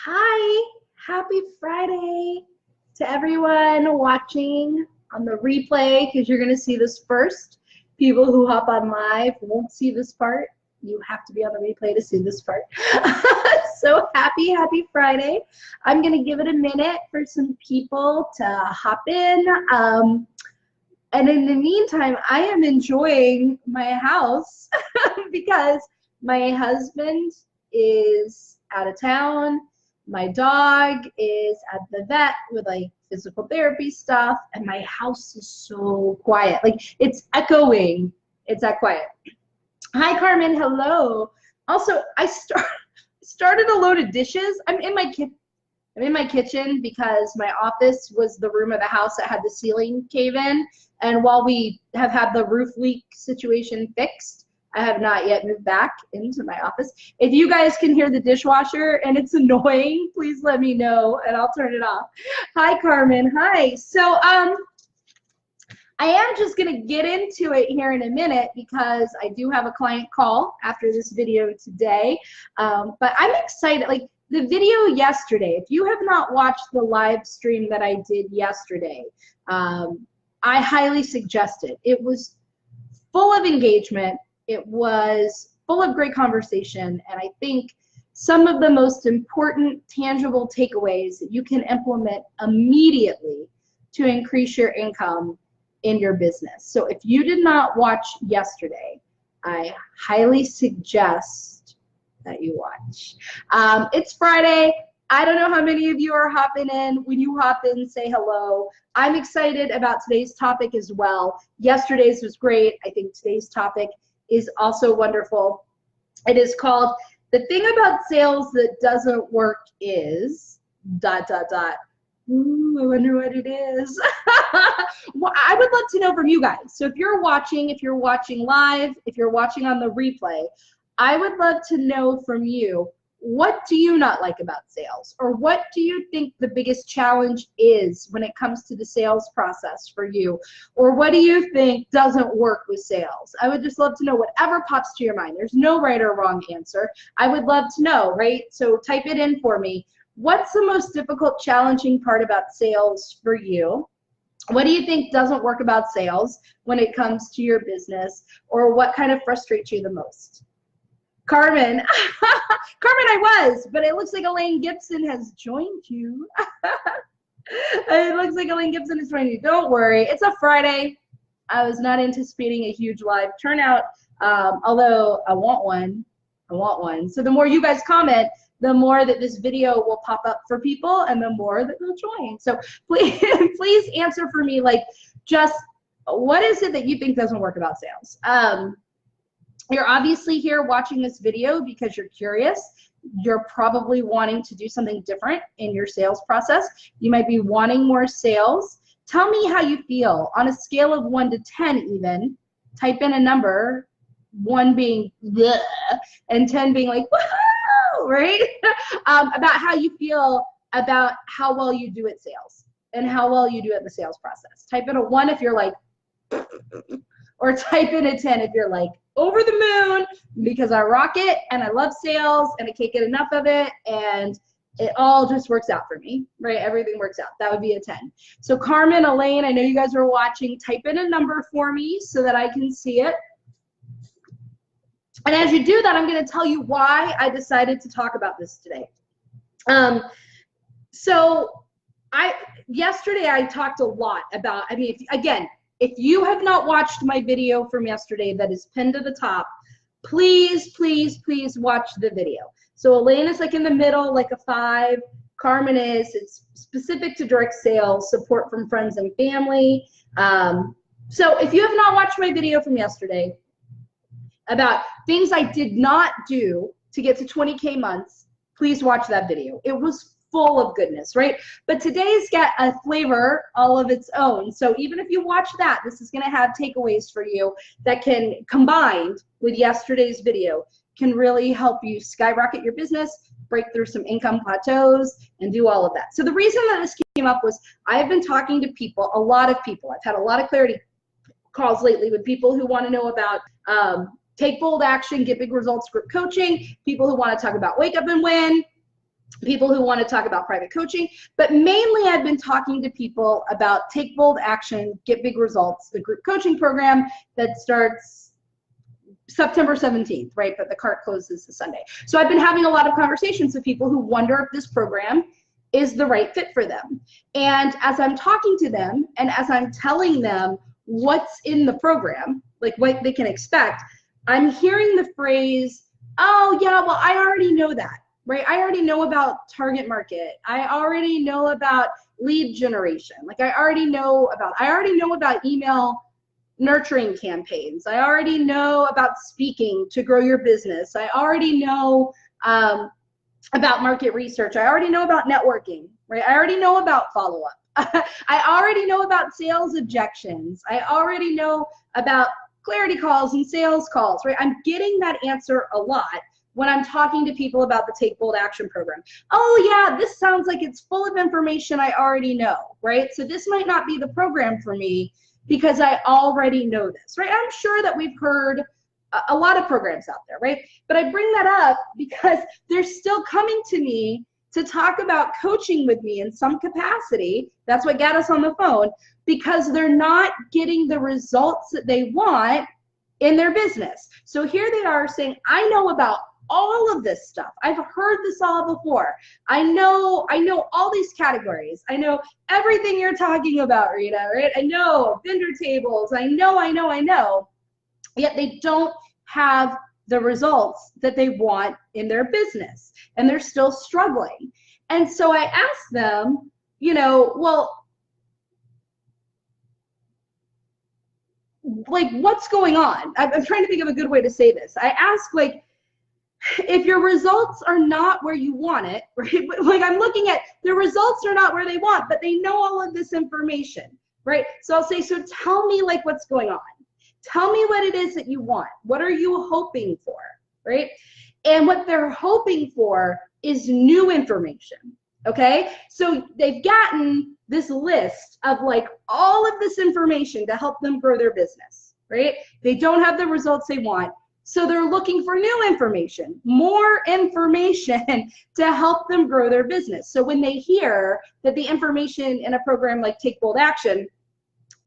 Hi, happy Friday to everyone watching on the replay because you're going to see this first. People who hop on live won't see this part. You have to be on the replay to see this part. So happy Friday. I'm going to give it a minute for some people to hop in. And in the meantime, I am enjoying my house because my husband is out of town. My dog is at the vet with like physical therapy stuff, and my house is so quiet. Like it's echoing. It's that quiet. Hi, Carmen. Hello. Also, I started a load of dishes. I'm in my kitchen because my office was the room of the house that had the ceiling cave in. And while we have had the roof leak situation fixed, I have not yet moved back into my office. If you guys can hear the dishwasher and it's annoying, please let me know and I'll turn it off. Hi, Carmen. Hi. So I am just going to get into it here in a minute because I do have a client call after this video today. But I'm excited. Like the video yesterday, if you have not watched the live stream that I did yesterday, I highly suggest it. It was full of engagement. It was full of great conversation, and I think some of the most important tangible takeaways that you can implement immediately to increase your income in your business. So if you did not watch yesterday, I highly suggest that you watch. It's Friday. I don't know how many of you are hopping in. When you hop in, say hello. I'm excited about today's topic as well. Yesterday's was great. I think today's topic is also wonderful. It is called "The Thing About Sales That Doesn't Work Is ... Ooh, I wonder what it is. Well, I would love to know from you guys. So if you're watching live, if you're watching on the replay, I would love to know from you, what do you not like about sales? Or what do you think the biggest challenge is when it comes to the sales process for you? Or what do you think doesn't work with sales? I would just love to know whatever pops to your mind. There's no right or wrong answer. I would love to know, right? So type it in for me. What's the most difficult, challenging part about sales for you? What do you think doesn't work about sales when it comes to your business? Or what kind of frustrates you the most? Carmen, Carmen, I was, but it looks like Elaine Gibson has joined you. It looks like Elaine Gibson has joined you. Don't worry, it's a Friday. I was not anticipating a huge live turnout, although I want one. So the more you guys comment, the more that this video will pop up for people and the more that they'll join. So please answer for me, like, just what is it that you think doesn't work about sales? You're obviously here watching this video because you're curious. You're probably wanting to do something different in your sales process. You might be wanting more sales. Tell me how you feel on a scale of 1 to 10 even. Type in a number, 1 being bleh, and 10 being like, woohoo, right? About how you feel about how well you do at sales and how well you do at the sales process. Type in a 1 if you're like, or type in a 10 if you're like, over the moon, because I rock it and I love sales and I can't get enough of it and it all just works out for me, right? Everything works out. That would be a 10. So Carmen, Elaine, I know you guys are watching. Type in a number for me so that I can see it. And as you do that, I'm going to tell you why I decided to talk about this today. Yesterday I talked a lot about, if you have not watched my video from yesterday that is pinned to the top, please watch the video. So Elaine is like in the middle, like a 5. Carmen is, it's specific to direct sales, support from friends and family. So if you have not watched my video from yesterday about things I did not do to get to 20K months, please watch that video. It was full of goodness, right? But today's got a flavor all of its own. So even if you watch that, this is going to have takeaways for you that can, combined with yesterday's video, can really help you skyrocket your business, break through some income plateaus, and do all of that. So the reason that this came up was I've been talking to people, a lot of people. I've had a lot of clarity calls lately with people who want to know about Take Bold Action, Get Big Results group coaching, people who want to talk about Wake Up and Win, people who want to talk about private coaching, but mainly I've been talking to people about Take Bold Action, Get Big Results, the group coaching program that starts September 17th, right? But the cart closes this Sunday. So I've been having a lot of conversations with people who wonder if this program is the right fit for them. And as I'm talking to them and as I'm telling them what's in the program, like what they can expect, I'm hearing the phrase, oh yeah, well, I already know that, right? I already know about target market. I already know about lead generation. Like I already know about email nurturing campaigns. I already know about speaking to grow your business. I already know about market research. I already know about networking, right? I already know about follow-up. I already know about sales objections. I already know about clarity calls and sales calls, right? I'm getting that answer a lot when I'm talking to people about the Take Bold Action program. Oh yeah, this sounds like it's full of information I already know, right? So this might not be the program for me because I already know this, right? I'm sure that we've heard a lot of programs out there, right? But I bring that up because they're still coming to me to talk about coaching with me in some capacity. That's what got us on the phone, because they're not getting the results that they want in their business. So here they are saying, I know about all of this stuff. I've heard this all before. I know all these categories. I know everything you're talking about, Rita, right? I know vendor tables. I know. Yet they don't have the results that they want in their business, and they're still struggling. And so I asked them, well, like, what's going on? I'm trying to think of a good way to say this. I asked, like, if your results are not where you want it, right? Like, I'm looking at the results are not where they want, but they know all of this information, right? So I'll say, so tell me, like, what's going on. Tell me what it is that you want. What are you hoping for, right? And what they're hoping for is new information, okay? So they've gotten this list of like all of this information to help them grow their business, right? They don't have the results they want, so they're looking for new information, more information to help them grow their business. So when they hear that the information in a program like Take Bold Action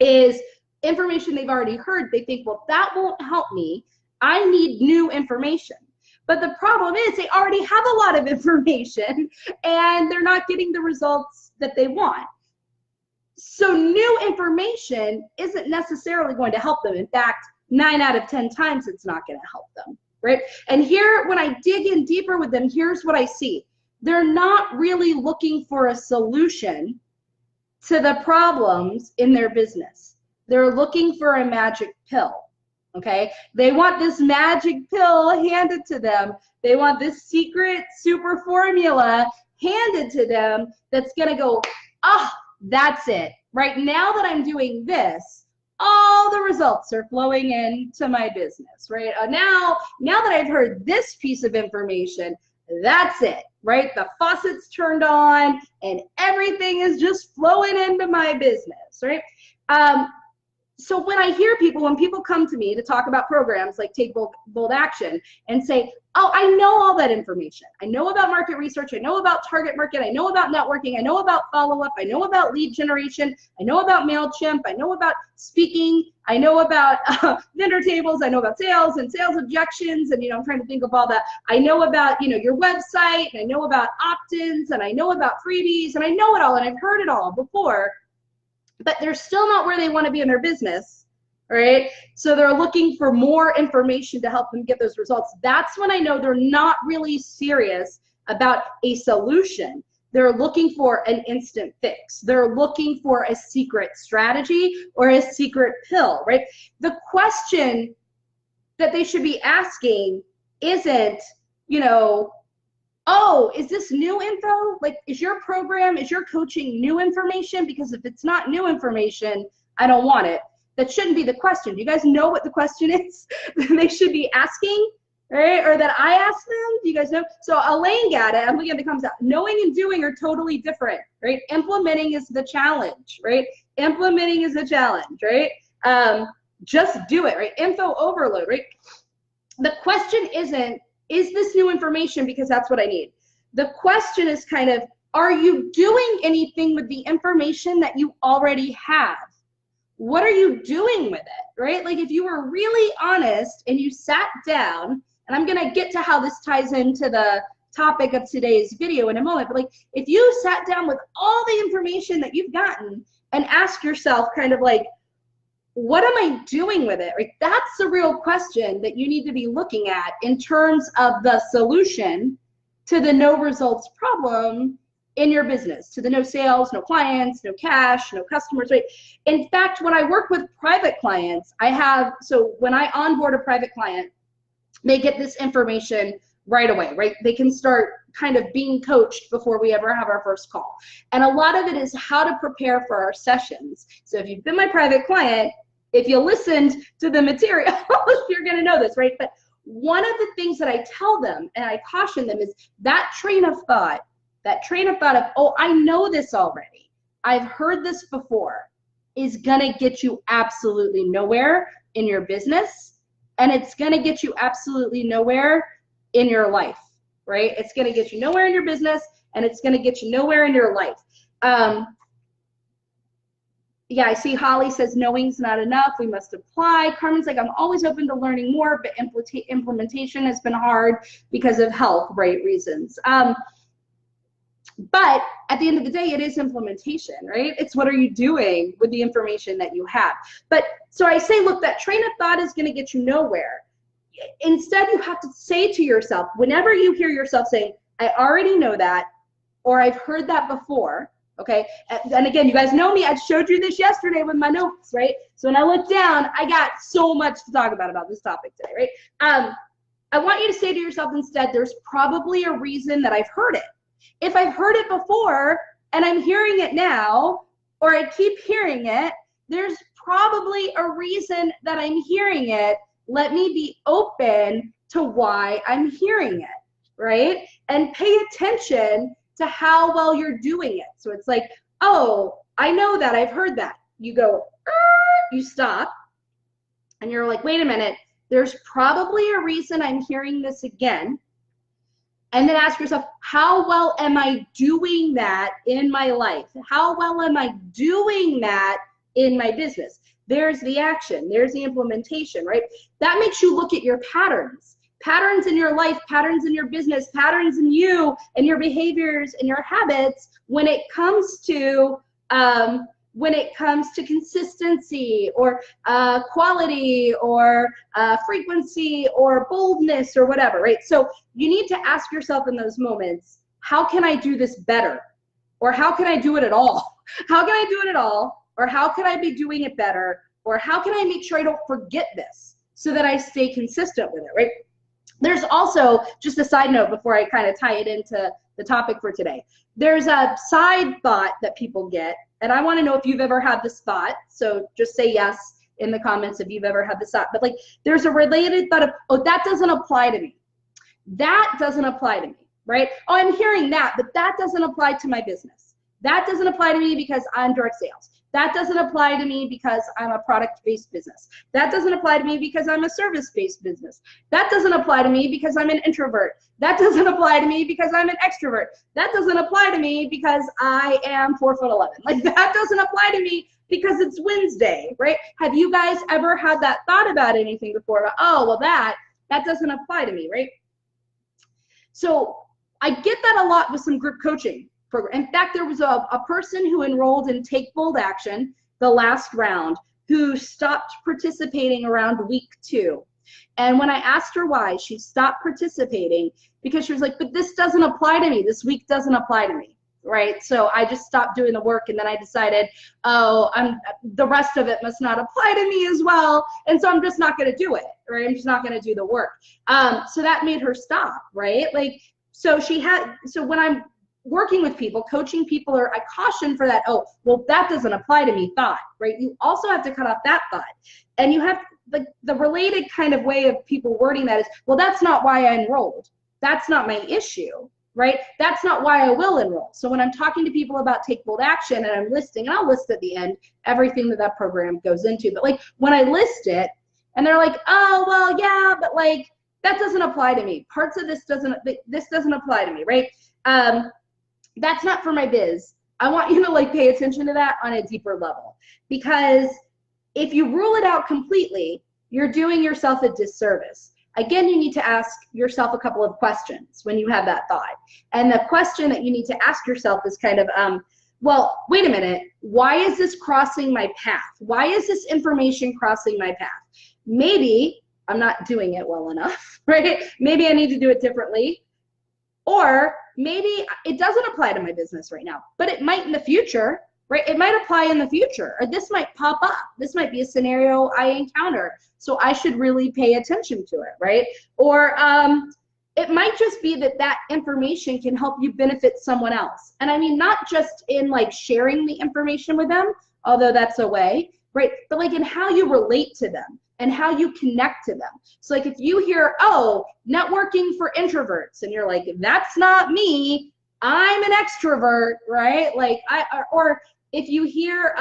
is information they've already heard, they think, well, that won't help me. I need new information. But the problem is they already have a lot of information and they're not getting the results that they want. So new information isn't necessarily going to help them. In fact, 9 out of 10 times it's not going to help them, right? And here, when I dig in deeper with them, here's what I see. They're not really looking for a solution to the problems in their business. They're looking for a magic pill, okay? They want this magic pill handed to them. They want this secret super formula handed to them that's gonna go, that's it. Right now that I'm doing this, all the results are flowing into my business, right? Now that I've heard this piece of information, that's it, right? The faucet's turned on and everything is just flowing into my business, right? So when people come to me to talk about programs like Take Bold Action and say, oh, I know all that information. I know about market research. I know about target market. I know about networking. I know about follow-up. I know about lead generation. I know about MailChimp. I know about speaking. I know about vendor tables. I know about sales and sales objections. And, I'm trying to think of all that. I know about, your website. And I know about opt-ins. And I know about freebies. And I know it all. And I've heard it all before. But they're still not where they want to be in their business, right? So they're looking for more information to help them get those results. That's when I know they're not really serious about a solution. They're looking for an instant fix. They're looking for a secret strategy or a secret pill, right? The question that they should be asking isn't, oh, is this new info? Like, is your program, is your coaching new information? Because if it's not new information, I don't want it. That shouldn't be the question. Do you guys know what the question is that they should be asking, right? Or that I asked them? Do you guys know? So Elaine got it. I'm looking at the comments. Knowing and doing are totally different, right? Implementing is the challenge, right? Implementing is the challenge, right? Just do it, right? Info overload, right? The question isn't, is this new information because that's what I need? the question is kind of, are you doing anything with the information that you already have? What are you doing with it, right? Like if you were really honest and you sat down, and I'm gonna get to how this ties into the topic of today's video in a moment, but like if you sat down with all the information that you've gotten and ask yourself kind of like, what am I doing with it? Right? That's the real question that you need to be looking at in terms of the solution to the no results problem in your business, to the no sales, no clients, no cash, no customers, right? In fact, when I work with private clients, so when I onboard a private client, they get this information right away, right? They can start kind of being coached before we ever have our first call. And a lot of it is how to prepare for our sessions. So if you've been my private client, if you listened to the material, you're gonna know this, right? But one of the things that I tell them and I caution them is that train of thought of, oh, I know this already, I've heard this before, is gonna get you absolutely nowhere in your business, and it's gonna get you absolutely nowhere in your life, right? It's gonna get you nowhere in your business, and it's gonna get you nowhere in your life. Yeah, I see Holly says knowing's not enough, we must apply. Carmen's like, I'm always open to learning more, but implementation has been hard because of health, right, reasons. But at the end of the day, it is implementation, right? It's what are you doing with the information that you have. But so I say, look, that train of thought is going to get you nowhere. Instead, you have to say to yourself, whenever you hear yourself saying, I already know that, or I've heard that before, okay? And again, you guys know me, I showed you this yesterday with my notes, right? So when I look down, I got so much to talk about this topic today, right? I want you to say to yourself instead, there's probably a reason that I've heard it. If I've heard it before and I'm hearing it now, or I keep hearing it, there's probably a reason that I'm hearing it. Let me be open to why I'm hearing it, right? And pay attention to how well you're doing it. So it's like, oh, I know that, I've heard that. You go, you stop, and you're like, wait a minute, there's probably a reason I'm hearing this again. And then ask yourself, how well am I doing that in my life? How well am I doing that in my business? There's the action, there's the implementation, right? That makes you look at your patterns. Patterns in your life, patterns in your business, patterns in you and your behaviors and your habits when it comes to consistency or quality or frequency or boldness or whatever, right? So you need to ask yourself in those moments, how can I do this better? Or how can I do it at all? How can I do it at all? Or how can I be doing it better? Or how can I make sure I don't forget this so that I stay consistent with it, right? There's also, just a side note before I kind of tie it into the topic for today, there's a side thought that people get, and I want to know if you've ever had this thought, so just say yes in the comments if you've ever had this thought, but like there's a related thought of, oh, that doesn't apply to me. That doesn't apply to me, right? Oh, I'm hearing that, but that doesn't apply to my business. That doesn't apply to me because I'm direct sales. That doesn't apply to me because I'm a product-based business. That doesn't apply to me because I'm a service-based business. That doesn't apply to me because I'm an introvert. That doesn't apply to me because I'm an extrovert. That doesn't apply to me because I am 4'11". Like that doesn't apply to me because it's Wednesday, right? Have you guys ever had that thought about anything before? Oh, well, that doesn't apply to me, right? So I get that a lot with some group coaching program. In fact, there was a person who enrolled in Take Bold Action, the last round, who stopped participating around week 2. And when I asked her why, she stopped participating because she was like, but this doesn't apply to me. This week doesn't apply to me, right? So I just stopped doing the work, and then I decided, oh, the rest of it must not apply to me as well, and so I'm just not going to do it, right? I'm just not going to do the work. So that made her stop, right? Like, so when I'm working with people, coaching people, or I caution for that, oh, well, that doesn't apply to me thought, right? You also have to cut off that thought. And you have the related kind of way of people wording that is, well, that's not why I enrolled. That's not my issue, right? That's not why I will enroll. So when I'm talking to people about Take Bold Action and I'm listing, and I'll list at the end everything that program goes into, but like when I list it and they're like, oh, well, yeah, but like that doesn't apply to me. Parts of this doesn't apply to me, right? That's not for my biz. I want you to like pay attention to that on a deeper level, because if you rule it out completely, you're doing yourself a disservice. Again, you need to ask yourself a couple of questions when you have that thought. And the question that you need to ask yourself is kind of, well, wait a minute, why is this crossing my path? Why is this information crossing my path? Maybe I'm not doing it well enough, right? Maybe I need to do it differently. Or maybe it doesn't apply to my business right now, but it might in the future, right? It might apply in the future, or this might pop up. This might be a scenario I encounter, so I should really pay attention to it, right? Or it might just be that that information can help you benefit someone else. And I mean, not just in like sharing the information with them, although that's a way, right? But like in how you relate to them and how you connect to them. So like if you hear, oh, networking for introverts, and you're like, that's not me, I'm an extrovert, right? Like or if you hear,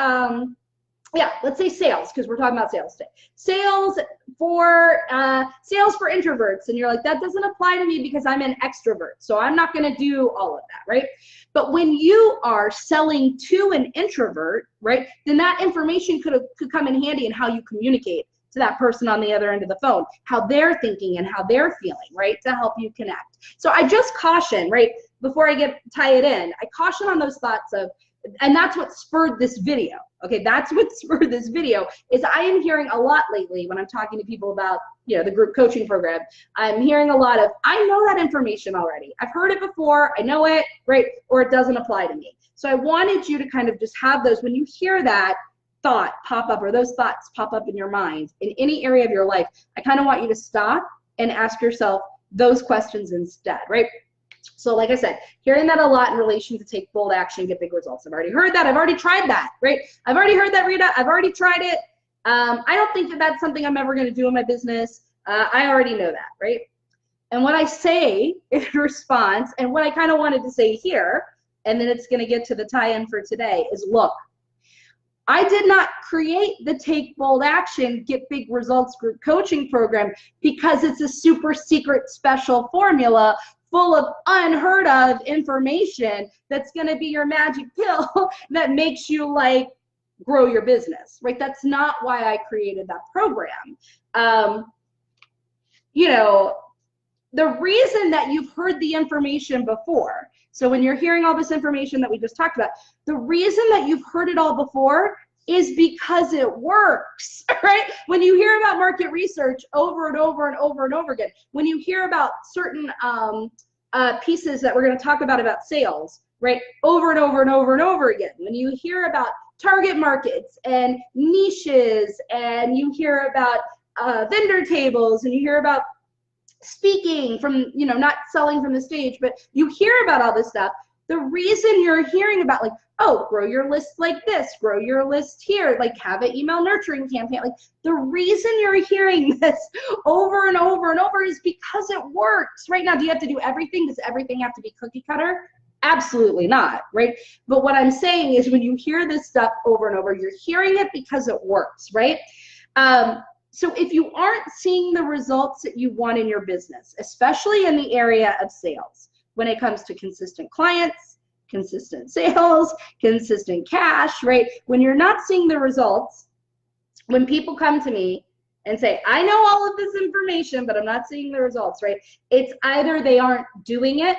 yeah, let's say sales, because we're talking about sales today. Sales for introverts, and you're like, that doesn't apply to me because I'm an extrovert, so I'm not going to do all of that, right? But when you are selling to an introvert, right, then that information could come in handy in how you communicate to that person on the other end of the phone, how they're thinking and how they're feeling, right, to help you connect. So I just caution, right, before I tie it in, I caution on those thoughts of, and that's what spurred this video. Okay, that's what spurred this video, is I am hearing a lot lately when I'm talking to people about, you know, the group coaching program. I'm hearing a lot of, I know that information already. I've heard it before, I know it, right? Or it doesn't apply to me. So I wanted you to kind of just have those, when you hear that thought pop up, or those thoughts pop up in your mind in any area of your life, I kind of want you to stop and ask yourself those questions instead, right? So like I said, hearing that a lot in relation to take bold action, get big results. I've already heard that. I've already tried that, right? I've already heard that, Rita. I've already tried it. I don't think that that's something I'm ever going to do in my business. I already know that, right? And what I say in response, and what I kind of wanted to say here, and then it's going to get to the tie-in for today, is look, I did not create the Take Bold Action, Get Big Results group coaching program because it's a super secret special formula full of unheard of information that's going to be your magic pill that makes you like grow your business, right? That's not why I created that program. You know, the reason that you've heard the information before, so when you're hearing all this information that we just talked about, the reason that you've heard it all before is because it works, right? When you hear about market research over and over and over and over again, when you hear about certain pieces that we're going to talk about sales, right, over and over and over and over again, when you hear about target markets and niches, and you hear about vendor tables, and you hear about speaking from, you know, not selling from the stage, but you hear about all this stuff, the reason you're hearing about like, oh, grow your list like this, grow your list here, like have an email nurturing campaign, like the reason you're hearing this over and over and over is because it works. Right now, do you have to do everything? Does everything have to be cookie cutter? Absolutely not, right? But what I'm saying is when you hear this stuff over and over, you're hearing it because it works, right? So if you aren't seeing the results that you want in your business, especially in the area of sales, when it comes to consistent clients, consistent sales, consistent cash, right? When you're not seeing the results, when people come to me and say, I know all of this information, but I'm not seeing the results, right? It's either they aren't doing it,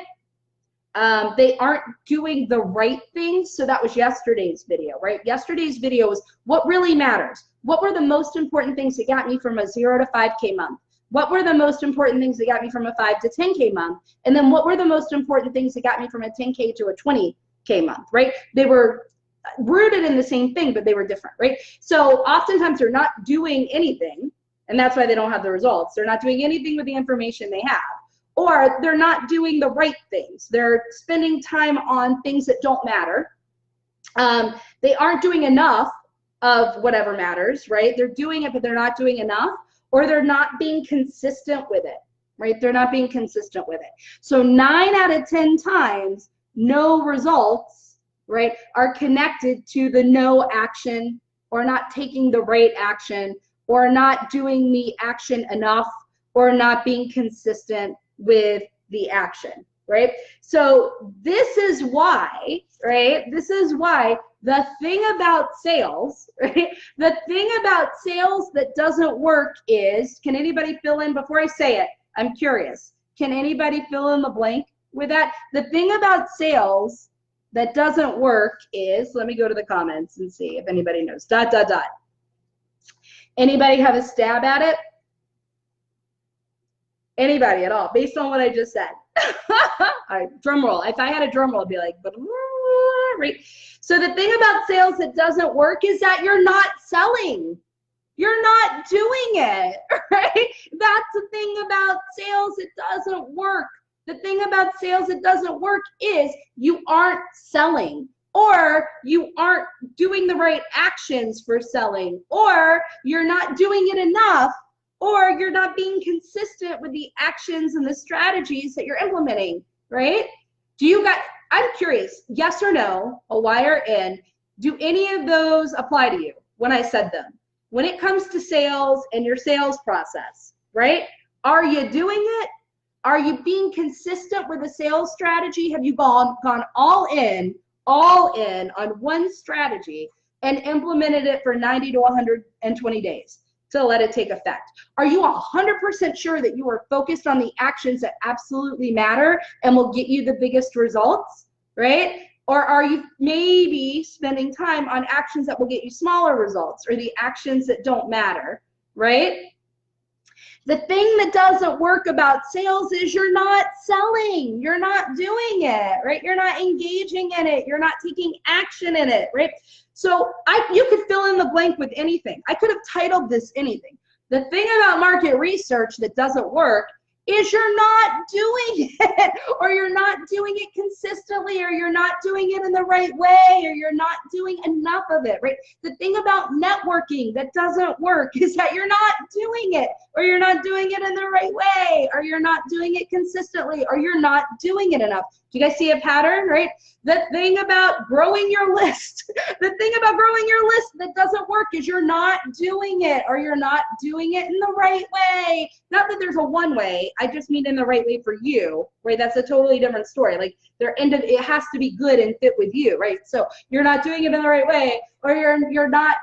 they aren't doing the right things. So that was yesterday's video, right? Yesterday's video was what really matters. What were the most important things that got me from a 0 to 5K month? What were the most important things that got me from a 5 to 10K month? And then what were the most important things that got me from a 10K to a 20K month, right? They were rooted in the same thing, but they were different, right? So oftentimes they're not doing anything, and that's why they don't have the results. They're not doing anything with the information they have, or they're not doing the right things. They're spending time on things that don't matter. They aren't doing enough of whatever matters, right? They're doing it, but they're not doing enough, or they're not being consistent with it, right? They're not being consistent with it. So 9 out of 10 times, no results, right, are connected to the no action, or not taking the right action, or not doing the action enough, or not being consistent with the action, right? So this is why, right? This is why the thing about sales, right? The thing about sales that doesn't work is, can anybody fill in before I say it? I'm curious. Can anybody fill in the blank with that? The thing about sales that doesn't work is, let me go to the comments and see if anybody knows. ... Anybody have a stab at it? Anybody at all, based on what I just said? All right, drum roll. If I had a drum roll, I'd be like, right? So the thing about sales that doesn't work is that you're not selling. You're not doing it, right? That's the thing about sales that doesn't work. The thing about sales that doesn't work is you aren't selling, or you aren't doing the right actions for selling, or you're not doing it enough, or you're not being consistent with the actions and the strategies that you're implementing, right? Do you guys, I'm curious, yes or no, a Y or N, do any of those apply to you when I said them? When it comes to sales and your sales process, right? Are you doing it? Are you being consistent with the sales strategy? Have you gone all in on one strategy and implemented it for 90 to 120 days to let it take effect? Are you 100% sure that you are focused on the actions that absolutely matter and will get you the biggest results, right? Or are you maybe spending time on actions that will get you smaller results, or the actions that don't matter, right? The thing that doesn't work about sales is you're not selling. You're not doing it, right? You're not engaging in it. You're not taking action in it, right? So you could fill in the blank with anything. I could have titled this anything. The thing about market research that doesn't work is you're not doing it, or you're not doing it consistently, or you're not doing it in the right way, or you're not doing enough of it, right? The thing about networking that doesn't work is that you're not doing it, or you're not doing it in the right way, or you're not doing it consistently, or you're not doing it enough. Do you guys see a pattern, right? The thing about growing your list, the thing about growing your list that doesn't work is you're not doing it, or you're not doing it in the right way. Not that there's a one way, I just mean in the right way for you, right? That's a totally different story. Like it has to be good and fit with you, right? So you're not doing it in the right way, or you're not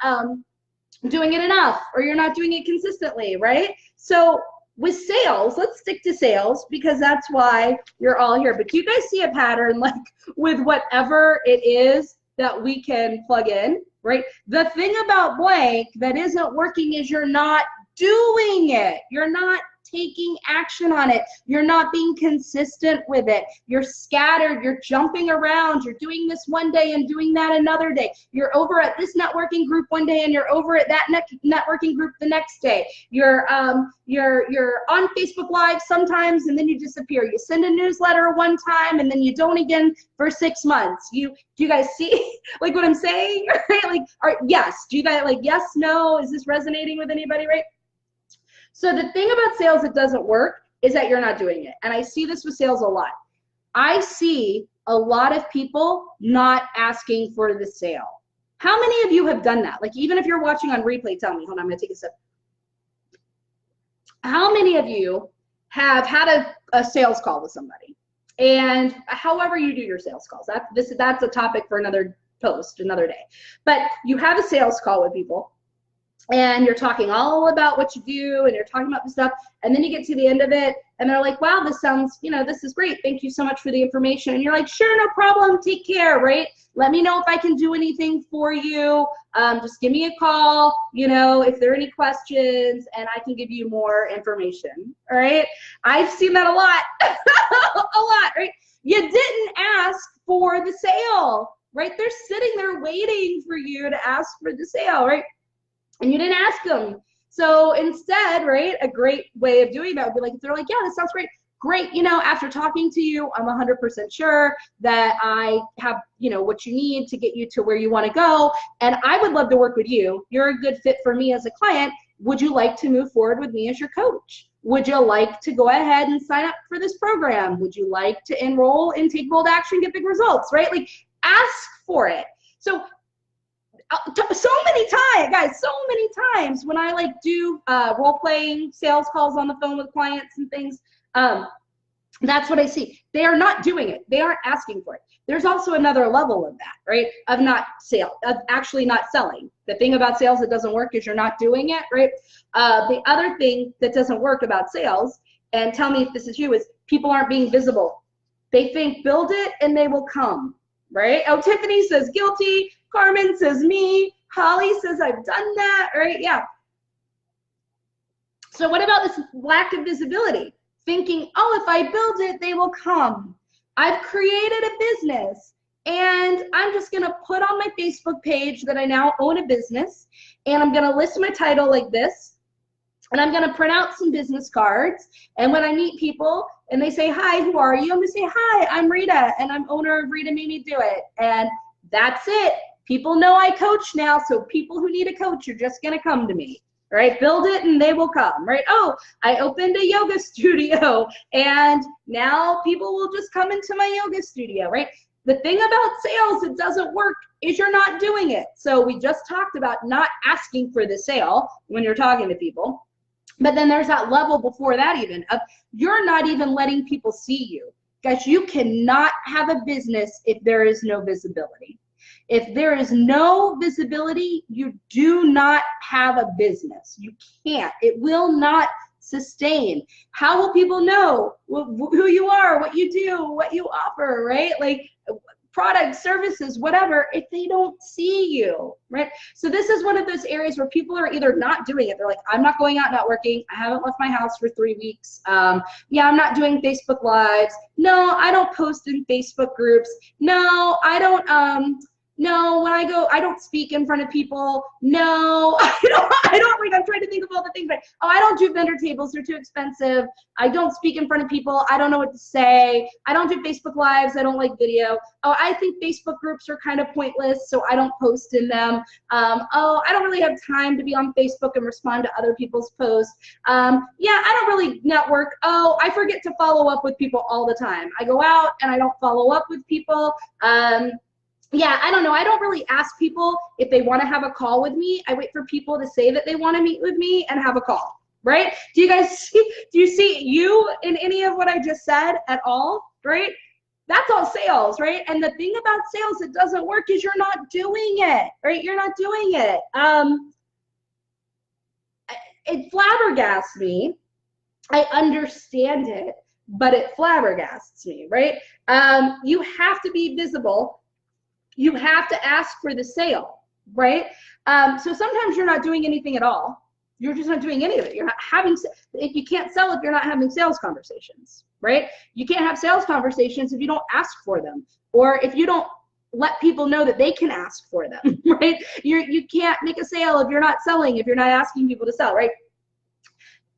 doing it enough, or you're not doing it consistently, right? So with sales, let's stick to sales because that's why you're all here. But do you guys see a pattern, like with whatever it is that we can plug in, right? The thing about blank that isn't working is you're not doing it. You're not taking action on it. You're not being consistent with it. You're scattered. You're jumping around. You're doing this one day and doing that another day. You're over at this networking group one day and you're over at that networking group the next day. You're on Facebook Live sometimes and then you disappear. You send a newsletter one time and then you don't again for 6 months. Do you guys see like what I'm saying? Right? Like, yes. Do you guys like yes, no? Is this resonating with anybody? Right? So the thing about sales that doesn't work is that you're not doing it. And I see this with sales a lot. I see a lot of people not asking for the sale. How many of you have done that? Like even if you're watching on replay, tell me. Hold on, I'm gonna take a sip. How many of you have had a sales call with somebody? And however you do your sales calls, that's a topic for another post, another day. But you have a sales call with people, and you're talking all about what you do, and you're talking about the stuff, and then you get to the end of it, and they're like, wow, this sounds, this is great. Thank you so much for the information. And you're like, sure, no problem. Take care, right? Let me know if I can do anything for you. Just give me a call, if there are any questions, and I can give you more information, all right? I've seen that a lot, a lot, right? You didn't ask for the sale, right? They're sitting there waiting for you to ask for the sale, right? And you didn't ask them. So instead, right, a great way of doing that would be like, if they're like, yeah, this sounds great. Great, after talking to you, I'm 100% sure that I have, what you need to get you to where you want to go. And I would love to work with you. You're a good fit for me as a client. Would you like to move forward with me as your coach? Would you like to go ahead and sign up for this program? Would you like to enroll and take bold action, get big results, right? Like ask for it. So many times, guys, so many times when I do role-playing sales calls on the phone with clients and things, That's what I see. They are not doing it. They aren't asking for it. There's also another level of that, right? Of actually not selling. The thing about sales that doesn't work is you're not doing it, right? The other thing that doesn't work about sales, and tell me if this is you, is people aren't being visible. They think build it and they will come, right? Oh, Tiffany says guilty. Carmen says me. Holly says I've done that, right? Yeah. So what about this lack of visibility? Thinking, oh, if I build it, they will come. I've created a business and I'm just gonna put on my Facebook page that I now own a business, and I'm gonna list my title like this, and I'm gonna print out some business cards, and when I meet people and they say, hi, who are you? I'm gonna say, hi, I'm Rita, and I'm owner of Rita Made Me Do It, and that's it. People know I coach now, so people who need a coach are just gonna come to me. Right? Build it and they will come, right? Oh, I opened a yoga studio and now people will just come into my yoga studio, right? The thing about sales that doesn't work is you're not doing it. So we just talked about not asking for the sale when you're talking to people, but then there's that level before that even of you're not even letting people see you. Guys, you cannot have a business if there is no visibility. If there is no visibility, you do not have a business. You can't. It will not sustain. How will people know who you are, what you do, what you offer, right? Like products, services, whatever, if they don't see you, right? So this is one of those areas where people are either not doing it. They're like, I'm not going out networking. I haven't left my house for 3 weeks. Yeah, I'm not doing Facebook Lives. No, I don't post in Facebook groups. No, I don't, no, when I go, I don't speak in front of people. No, I don't, like, I'm trying to think of all the things, like, oh, I don't do vendor tables, they're too expensive. I don't speak in front of people. I don't know what to say. I don't do Facebook Lives. I don't like video. Oh, I think Facebook groups are kind of pointless, so I don't post in them. Oh, I don't really have time to be on Facebook and respond to other people's posts. Yeah, I don't really network. Oh, I forget to follow up with people all the time. I go out and I don't follow up with people. Yeah, I don't know. I don't really ask people if they want to have a call with me. I wait for people to say that they want to meet with me and have a call, right? Do you guys see, do you see you in any of what I just said at all, right? That's all sales, right? And the thing about sales that doesn't work is you're not doing it, right? You're not doing it. It flabbergasts me. I understand it, but it flabbergasts me, right? You have to be visible. You have to ask for the sale, right? So sometimes you're not doing anything at all. You're just not doing any of it. You're not having, if you can't sell if you're not having sales conversations, right? You can't have sales conversations if you don't ask for them, or if you don't let people know that they can ask for them, right? You can't make a sale if you're not selling, if you're not asking people to sell, right?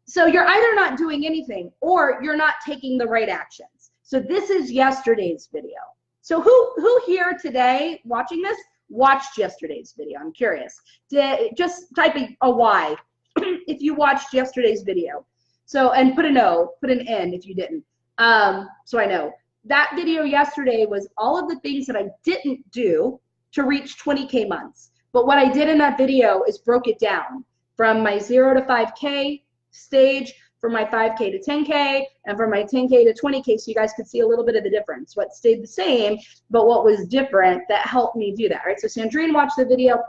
So you're either not doing anything or you're not taking the right actions. So this is yesterday's video. So who here today watching this watched yesterday's video? I'm curious. Just type a Y if you watched yesterday's video. So, and put a no, put an N if you didn't. So I know. That video yesterday was all of the things that I didn't do to reach 20K months. But what I did in that video is broke it down from my 0 to 5K stage, from my 5K to 10K, and from my 10K to 20K, so you guys could see a little bit of the difference. What stayed the same, but what was different that helped me do that, right? So Sandrine watched the video.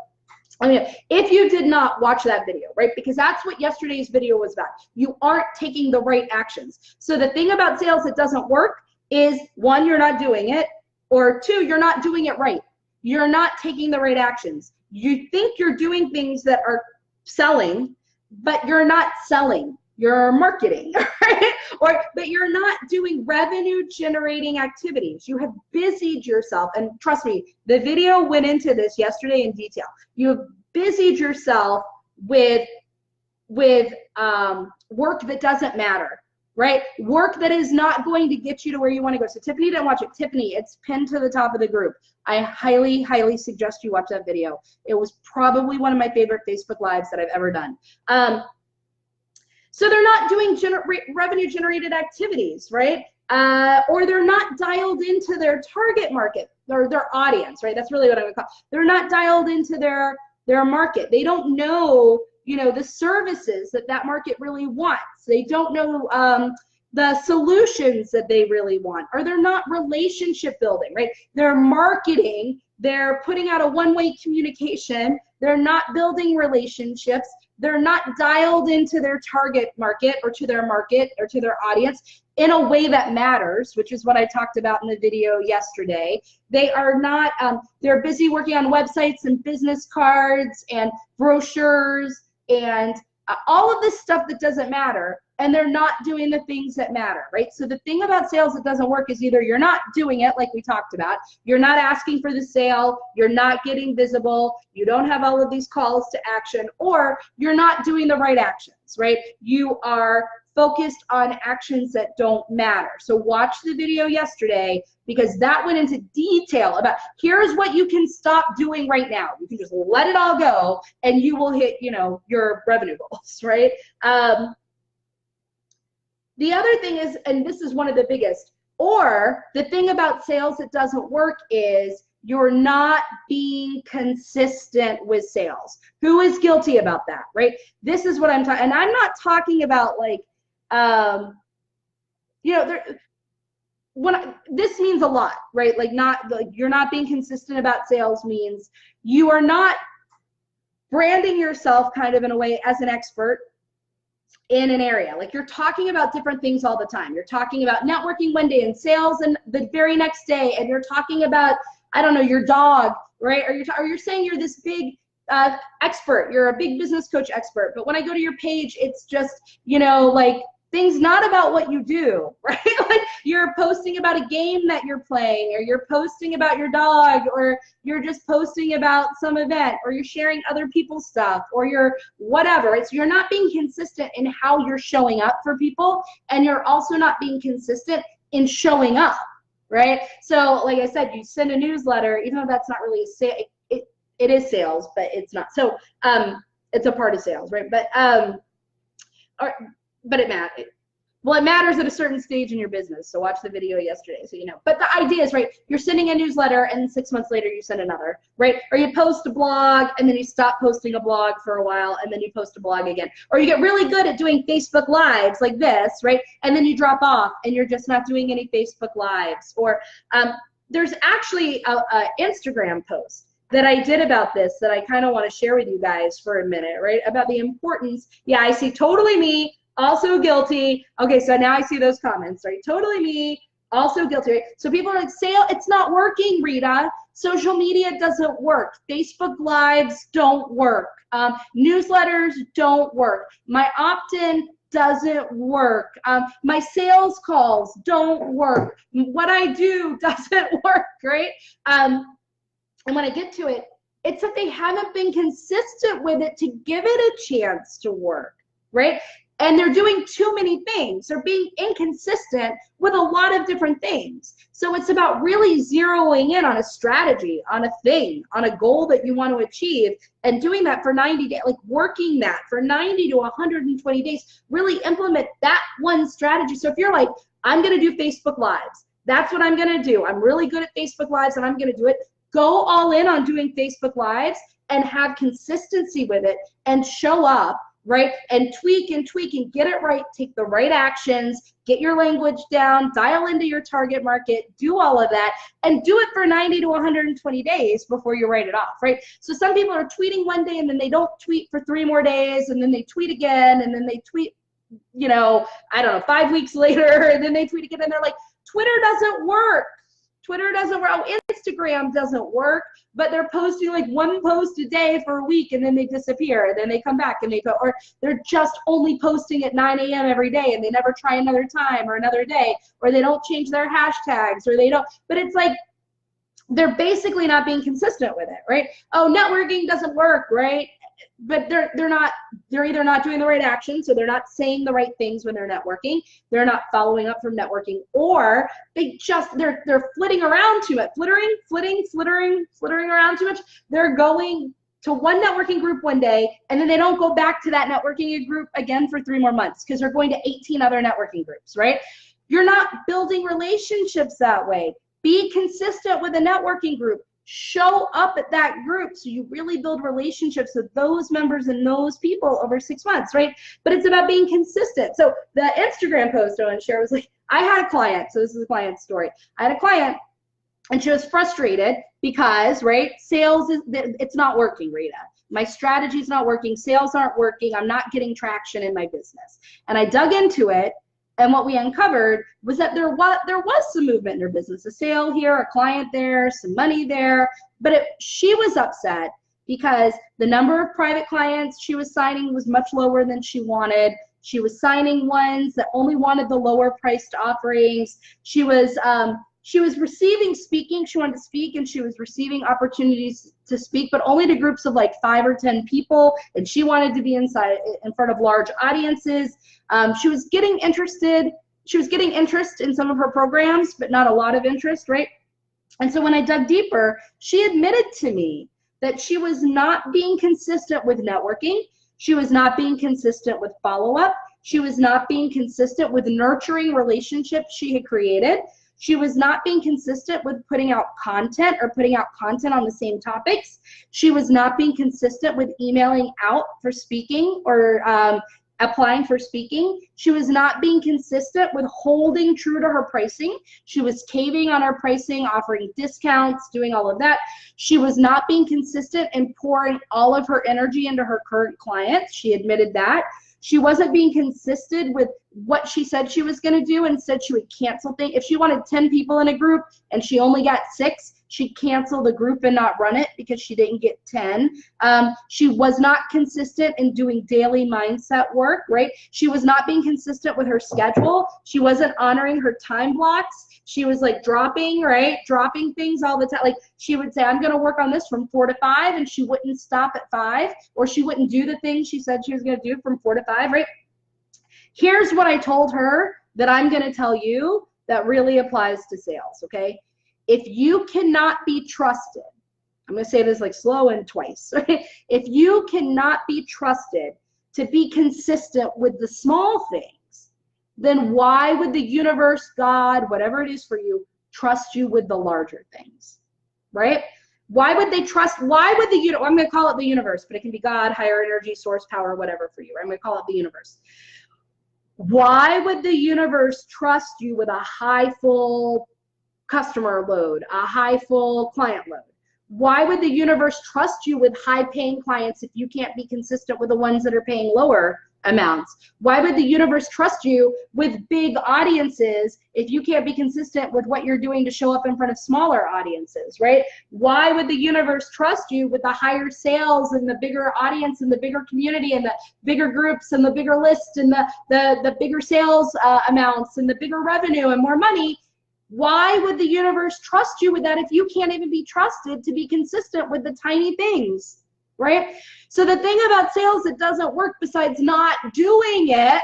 I mean, if you did not watch that video, right, because that's what yesterday's video was about. You aren't taking the right actions. So the thing about sales that doesn't work is, one, you're not doing it, or two, you're not doing it right. You're not taking the right actions. You think you're doing things that are selling, but you're not selling. You're marketing, right? But you're not doing revenue generating activities. You have busied yourself, and trust me, the video went into this yesterday in detail. You have busied yourself with work that doesn't matter, right? Work that is not going to get you to where you want to go. So Tiffany didn't watch it. Tiffany, it's pinned to the top of the group. I highly, highly suggest you watch that video. It was probably one of my favorite Facebook Lives that I've ever done. So they're not doing revenue generated activities, right? Or they're not dialed into their target market or their audience, right? That's really what I would call. They're not dialed into their market. They don't know, you know, the services that market really wants. They don't know, the solutions that they really want, or they're not relationship building, right? They're marketing, they're putting out a one-way communication, they're not building relationships, they're not dialed into their target market or to their audience in a way that matters, which is what I talked about in the video yesterday. They are not, they're busy working on websites and business cards and brochures and all of this stuff that doesn't matter, and they're not doing the things that matter, right? So the thing about sales that doesn't work is either you're not doing it like we talked about, you're not asking for the sale, you're not getting visible, you don't have all of these calls to action, or you're not doing the right actions, right? You are focused on actions that don't matter. So watch the video yesterday, because that went into detail about here's what you can stop doing right now. You can just let it all go and you will hit, you know, your revenue goals, right? The other thing is, and this is one of the biggest, or the thing about sales that doesn't work is you're not being consistent with sales. Who is guilty about that, right? This is what I'm talking, and I'm not talking about like, you know, this means a lot, right? Like you're not being consistent about sales means you are not branding yourself kind of in a way as an expert in an area. Like you're talking about different things all the time. You're talking about networking one day and sales and the very next day, and you're talking about, I don't know, your dog, right? Or you're saying you're this big expert, you're a big business coach expert, but when I go to your page, it's just, you know, like things not about what you do, right? Like you're posting about a game that you're playing, or you're posting about your dog, or you're just posting about some event, or you're sharing other people's stuff, or you're whatever. You're not being consistent in how you're showing up for people, and you're also not being consistent in showing up, right? So like I said, you send a newsletter, even though that's not really a sale, it is sales, but it's not. So it's a part of sales, right? But it matters. Well, it matters at a certain stage in your business. So watch the video yesterday so you know. But the idea is, right, you're sending a newsletter and 6 months later you send another, right? Or you post a blog and then you stop posting a blog for a while and then you post a blog again. Or you get really good at doing Facebook Lives like this, right? And then you drop off and you're just not doing any Facebook Lives. Or there's actually a Instagram post that I did about this that I kind of want to share with you guys for a minute, right? About the importance. Yeah, I see totally me. Also guilty. Okay, so now I see those comments, right? Totally me, also guilty, right? So people are like, sale, it's not working, Rita. Social media doesn't work. Facebook Lives don't work. Newsletters don't work. My opt-in doesn't work. My sales calls don't work. What I do doesn't work, right? And when I get to it, it's that they haven't been consistent with it to give it a chance to work, right? And they're doing too many things. They're being inconsistent with a lot of different things. So it's about really zeroing in on a strategy, on a thing, on a goal that you want to achieve, and doing that for 90 days, like working that for 90 to 120 days, really implement that one strategy. So if you're like, I'm going to do Facebook Lives, that's what I'm going to do. I'm really good at Facebook Lives and I'm going to do it. Go all in on doing Facebook Lives and have consistency with it and show up, right? And tweak and get it right, take the right actions, get your language down, dial into your target market, do all of that, and do it for 90 to 120 days before you write it off, right? So some people are tweeting one day and then they don't tweet for 3 more days, and then they tweet again, and then they tweet, you know, I don't know, 5 weeks later, and then they tweet again, and they're like, Twitter doesn't work. Twitter doesn't work. Oh, Instagram doesn't work, but they're posting like 1 post a day for a week and then they disappear. Then they come back and they go, or they're just only posting at 9 a.m. every day and they never try another time or another day, or they don't change their hashtags, or they don't, but it's like, they're basically not being consistent with it, right? Oh, networking doesn't work, right? But they're either not doing the right action, so they're not saying the right things when they're networking, they're not following up from networking, or they're flitting around too much, flittering around too much. They're going to one networking group one day and then they don't go back to that networking group again for 3 more months because they're going to 18 other networking groups, right? You're not building relationships that way. Be consistent with a networking group. show up at that group so you really build relationships with those members and those people over 6 months, right? But it's about being consistent. So the Instagram post I want to share was like, I had a client, so this is a client story. I had a client and she was frustrated because, right, sales it's not working, Rita. My strategy is not working, sales aren't working, I'm not getting traction in my business. And I dug into it, and what we uncovered was that there was some movement in her business, a sale here, a client there, some money there, but she was upset because the number of private clients she was signing was much lower than she wanted. She was signing ones that only wanted the lower priced offerings. She was receiving speaking, she wanted to speak, and she was receiving opportunities to speak, but only to groups of like 5 or 10 people, and she wanted to be in front of large audiences. She was getting interest in some of her programs, but not a lot of interest, right? And so when I dug deeper, she admitted to me that she was not being consistent with networking. She was not being consistent with follow-up. She was not being consistent with nurturing relationships she had created. She was not being consistent with putting out content or putting out content on the same topics. She was not being consistent with emailing out for speaking or applying for speaking. She was not being consistent with holding true to her pricing. She was caving on her pricing, offering discounts, doing all of that. She was not being consistent in pouring all of her energy into her current clients. She admitted that. She wasn't being consistent with what she said she was going to do. Instead, she would cancel things. If she wanted 10 people in a group and she only got 6, she'd cancel the group and not run it because she didn't get 10. She was not consistent in doing daily mindset work, right? She was not being consistent with her schedule. She wasn't honoring her time blocks. She was like dropping things all the time. Like she would say, I'm going to work on this from 4 to 5, and she wouldn't stop at 5, or she wouldn't do the things she said she was going to do from 4 to 5, right? Here's what I told her that I'm going to tell you that really applies to sales, okay? If you cannot be trusted, I'm going to say this like slow and twice. If you cannot be trusted to be consistent with the small things, then why would the universe, God, whatever it is for you, trust you with the larger things, right? Why would they trust, I'm going to call it the universe, but it can be God, higher energy, source, power, whatever for you. I'm going to call it the universe. Why would the universe trust you with a high full customer load, a high full client load? Why would the universe trust you with high paying clients if you can't be consistent with the ones that are paying lower amounts? Why would the universe trust you with big audiences if you can't be consistent with what you're doing to show up in front of smaller audiences, right? Why would the universe trust you with the higher sales and the bigger audience and the bigger community and the bigger groups and the bigger list and the bigger sales amounts and the bigger revenue and more money? Why would the universe trust you with that if you can't even be trusted to be consistent with the tiny things, right? So the thing about sales that doesn't work, besides not doing it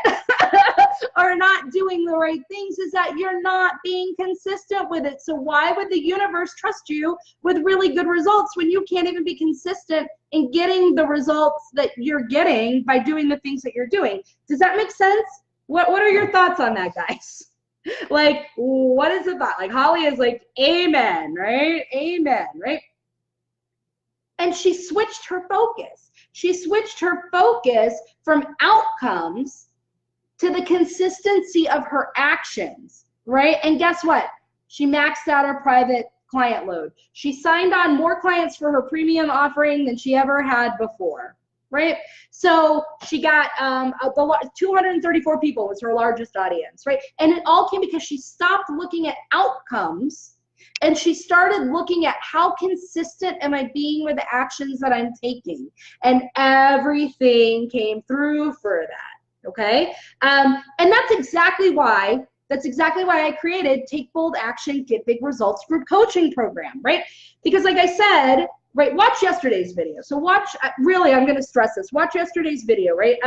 or not doing the right things, is that you're not being consistent with it. So why would the universe trust you with really good results when you can't even be consistent in getting the results that you're getting by doing the things that you're doing? Does that make sense? What are your thoughts on that, guys? Like, what is the thought? Like, Holly is like, amen, right? Amen, right? And she switched her focus. She switched her focus from outcomes to the consistency of her actions, right? And guess what? She maxed out her private client load. She signed on more clients for her premium offering than she ever had before, right? So she got 234 people was her largest audience, right? And it all came because she stopped looking at outcomes and she started looking at how consistent am I being with the actions that I'm taking, and everything came through for that, okay? And that's exactly why I created Take Bold Action, Get Big Results group coaching program, right? Because like I said, right, watch yesterday's video. So watch, really, I'm going to stress this. Watch yesterday's video, right?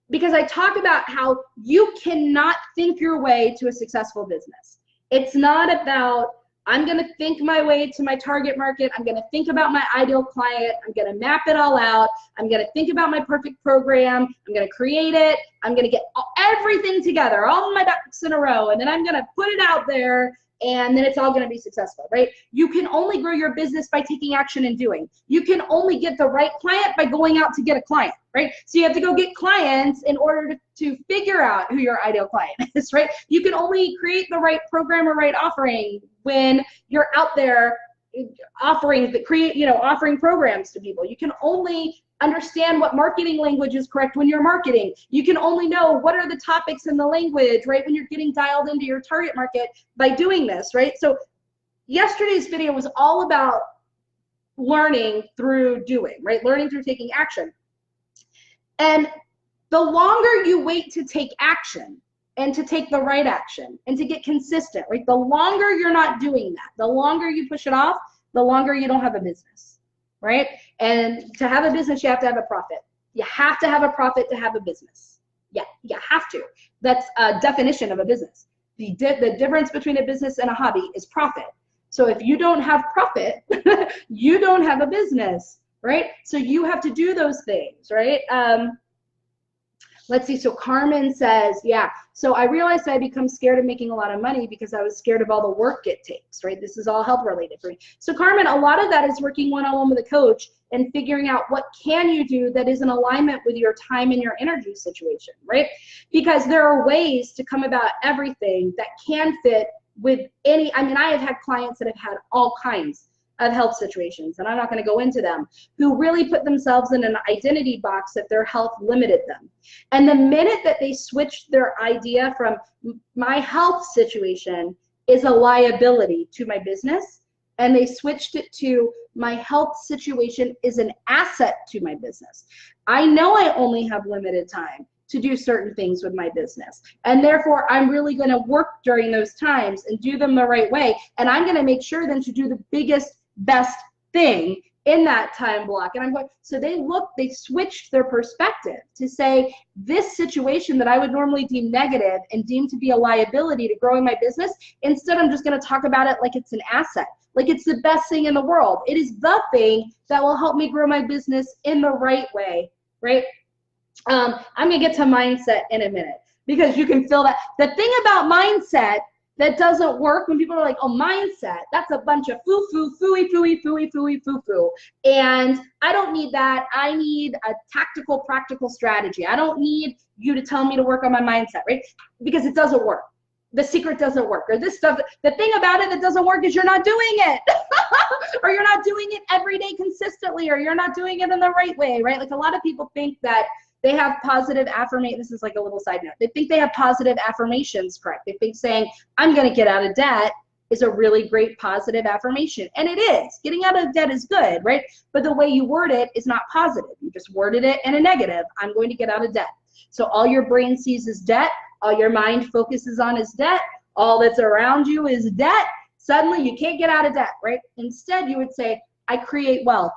Because I talk about how you cannot think your way to a successful business. It's not about, I'm going to think my way to my target market. I'm going to think about my ideal client. I'm going to map it all out. I'm going to think about my perfect program. I'm going to create it. I'm going to get everything together, all my ducks in a row, and then I'm going to put it out there and then it's all going to be successful, right? You can only grow your business by taking action and doing. You can only get the right client by going out to get a client, right? So you have to go get clients in order to figure out who your ideal client is, right? You can only create the right program or right offering when you're out there offering programs to people. You can only understand what marketing language is correct when you're marketing. You can only know what are the topics in the language, right, when you're getting dialed into your target market by doing this, right? So yesterday's video was all about learning through doing, right? Learning through taking action. And the longer you wait to take action and to take the right action and to get consistent, right? The longer you're not doing that, the longer you push it off, the longer you don't have a business, right? And to have a business, you have to have a profit. You have to have a profit to have a business. Yeah, you have to. That's a definition of a business. The difference between a business and a hobby is profit. So if you don't have profit, you don't have a business, right? So you have to do those things, right? Let's see, so Carmen says, yeah, so I realized I become scared of making a lot of money because I was scared of all the work it takes, right? This is all health related for me. So Carmen, a lot of that is working one-on-one with a coach and figuring out what can you do that is in alignment with your time and your energy situation, right? Because there are ways to come about everything that can fit with any, I mean, I have had clients that have had all kinds of health situations, and I'm not going to go into them, who really put themselves in an identity box that their health limited them. And the minute that they switched their idea from my health situation is a liability to my business, and they switched it to my health situation is an asset to my business. I know I only have limited time to do certain things with my business, and therefore I'm really going to work during those times and do them the right way, and I'm going to make sure then to do the biggest, best thing in that time block. And I'm going, so they switched their perspective to say, this situation that I would normally deem negative and deem to be a liability to growing my business, instead I'm just going to talk about it like it's an asset, like it's the best thing in the world. It is the thing that will help me grow my business in the right way, right? I'm going to get to mindset in a minute, because you can feel that. The thing about mindset that doesn't work, when people are like, oh, mindset, that's a bunch of foo-foo, fooey, fooey, fooey, fooey, foo-foo. And I don't need that. I need a tactical, practical strategy. I don't need you to tell me to work on my mindset, right? Because it doesn't work. The secret doesn't work. Or this stuff, the thing about it that doesn't work is you're not doing it. Or you're not doing it every day consistently, or you're not doing it in the right way, right? Like, a lot of people think that they have positive affirmations. This is like a little side note. They think they have positive affirmations correct. They think saying, I'm going to get out of debt is a really great positive affirmation. And it is. Getting out of debt is good, right? But the way you word it is not positive. You just worded it in a negative. I'm going to get out of debt. So all your brain sees is debt. All your mind focuses on is debt. All that's around you is debt. Suddenly you can't get out of debt, right? Instead, you would say, I create wealth.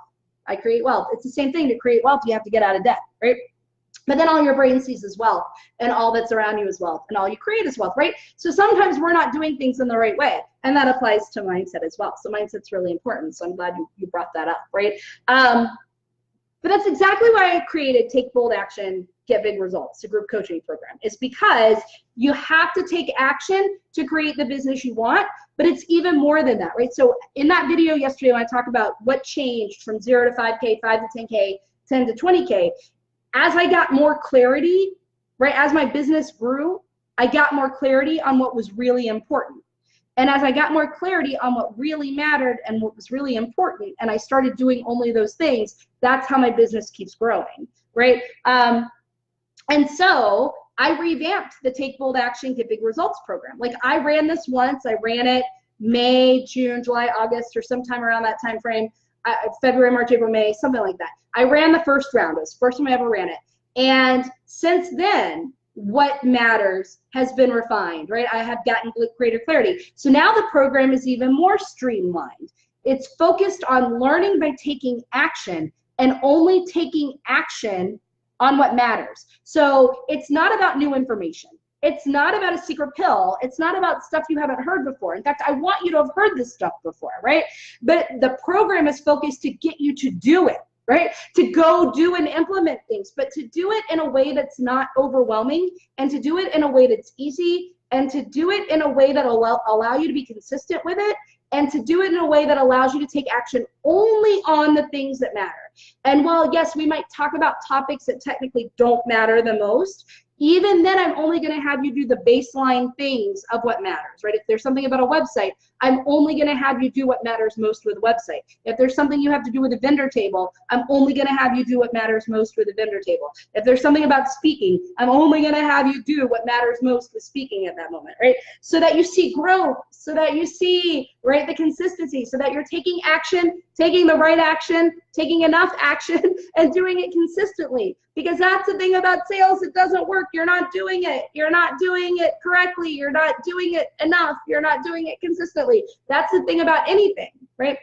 I create wealth. It's the same thing. To create wealth, you have to get out of debt, right? But then all your brain sees is wealth, and all that's around you is wealth, and all you create is wealth, right? So sometimes we're not doing things in the right way, and that applies to mindset as well. So mindset's really important, so I'm glad you brought that up, right? But that's exactly why I created Take Bold Action, Get Big Results, a group coaching program. It's because you have to take action to create the business you want, but it's even more than that, right? So in that video yesterday, when I talked about what changed from 0 to 5K, 5 to 10K, 10 to 20K, as I got more clarity, right, as my business grew, I got more clarity on what was really important. And as I got more clarity on what really mattered and what was really important, and I started doing only those things, that's how my business keeps growing, right? And so I revamped the Take Bold Action, Get Big Results program. Like, I ran this once. I ran it May, June, July, August, or sometime around that time frame. February, March, April, May, something like that. I ran the first round. It was the first time I ever ran it. And since then, what matters has been refined, right? I have gotten greater clarity. So now the program is even more streamlined. It's focused on learning by taking action, and only taking action on what matters. So it's not about new information. It's not about a secret pill. It's not about stuff you haven't heard before. In fact, I want you to have heard this stuff before, right? But the program is focused to get you to do it, right? To go do and implement things, but to do it in a way that's not overwhelming, and to do it in a way that's easy and to do it in a way that will allow you to be consistent with it, and to do it in a way that allows you to take action only on the things that matter. And while, yes, we might talk about topics that technically don't matter the most, even then I'm only going to have you do the baseline things of what matters, right? If there's something about a website, I'm only going to have you do what matters most with a website. If there's something you have to do with a vendor table, I'm only going to have you do what matters most with a vendor table. If there's something about speaking, I'm only going to have you do what matters most with speaking at that moment, right? So that you see growth, so that you see, right, the consistency, so that you're taking action, taking the right action, taking enough action, and doing it consistently. Because that's the thing about sales, it doesn't work. You're not doing it. You're not doing it correctly. You're not doing it enough. You're not doing it consistently. That's the thing about anything, right?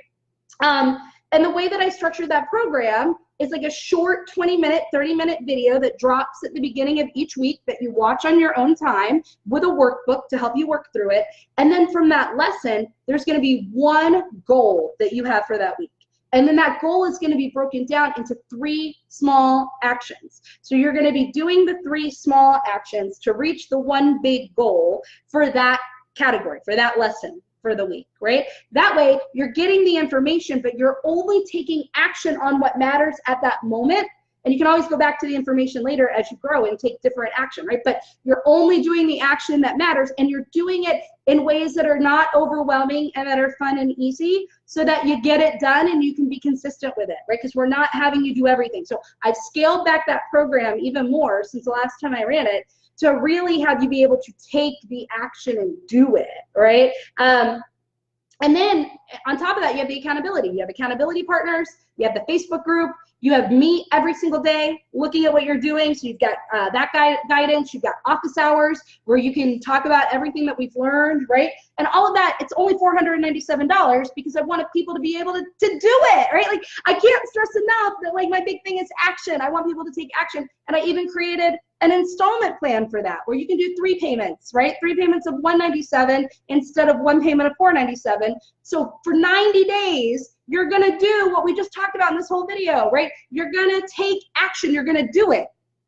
And the way that I structured that program is like a short 20-minute, 30-minute video that drops at the beginning of each week that you watch on your own time with a workbook to help you work through it. And then from that lesson, there's going to be one goal that you have for that week. And then that goal is going to be broken down into 3 small actions. So you're going to be doing the 3 small actions to reach the one big goal for that category, for that lesson for the week, right? That way you're getting the information, but you're only taking action on what matters at that moment. And you can always go back to the information later as you grow and take different action, right? But you're only doing the action that matters, and you're doing it in ways that are not overwhelming and that are fun and easy, so that you get it done and you can be consistent with it, right? Because we're not having you do everything. So I've scaled back that program even more since the last time I ran it to really have you be able to take the action and do it, right? And then on top of that, you have the accountability. You have accountability partners, you have the Facebook group, you have me every single day looking at what you're doing. So you've got that guidance, you've got office hours where you can talk about everything that we've learned, right? And all of that, it's only $497 because I wanted people to be able to do it, right? Like, I can't stress enough that, like, my big thing is action. I want people to take action. And I even created an installment plan for that where you can do 3 payments, right? 3 payments of $197 instead of 1 payment of $497. So for 90 days, you're gonna do what we just talked about in this whole video, right? You're gonna take action, you're gonna do it,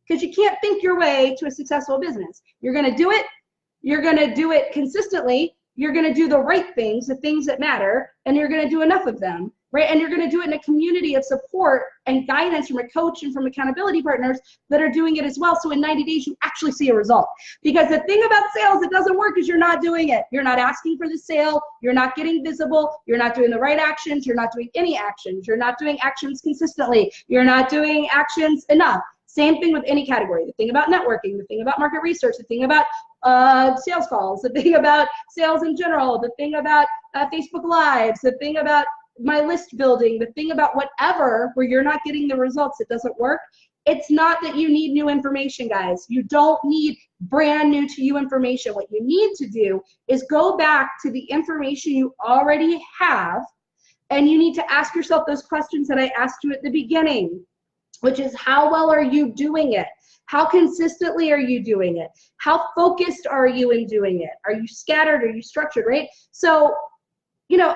because you can't think your way to a successful business. You're gonna do it, you're gonna do it consistently, you're gonna do the right things, the things that matter, and you're gonna do enough of them, right? And you're gonna do it in a community of support and guidance from a coach and from accountability partners that are doing it as well. So in 90 days, you actually see a result. Because the thing about sales that doesn't work is you're not doing it. You're not asking for the sale. You're not getting visible. You're not doing the right actions. You're not doing any actions. You're not doing actions consistently. You're not doing actions enough. Same thing with any category. The thing about networking, the thing about market research, the thing about sales calls, the thing about sales in general, the thing about Facebook Lives, the thing about my list building, the thing about whatever where you're not getting the results, it doesn't work. It's not that you need new information, guys. You don't need brand new to you information. What you need to do is go back to the information you already have, and you need to ask yourself those questions that I asked you at the beginning, which is, how well are you doing it? How consistently are you doing it? How focused are you in doing it? Are you scattered? Are you structured, right? So, you know,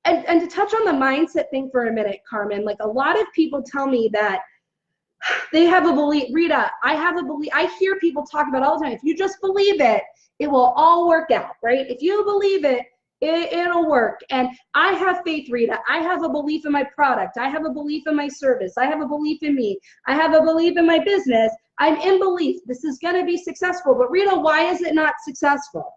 and to touch on the mindset thing for a minute, Carmen, like, a lot of people tell me that they have a belief. Rita, I have a belief. I hear people talk about all the time, if you just believe it, it will all work out, right? If you believe it, it'll work. And I have faith, Rita. I have a belief in my product. I have a belief in my service. I have a belief in me. I have a belief in my business. I'm in belief. This is going to be successful. But Rita, why is it not successful?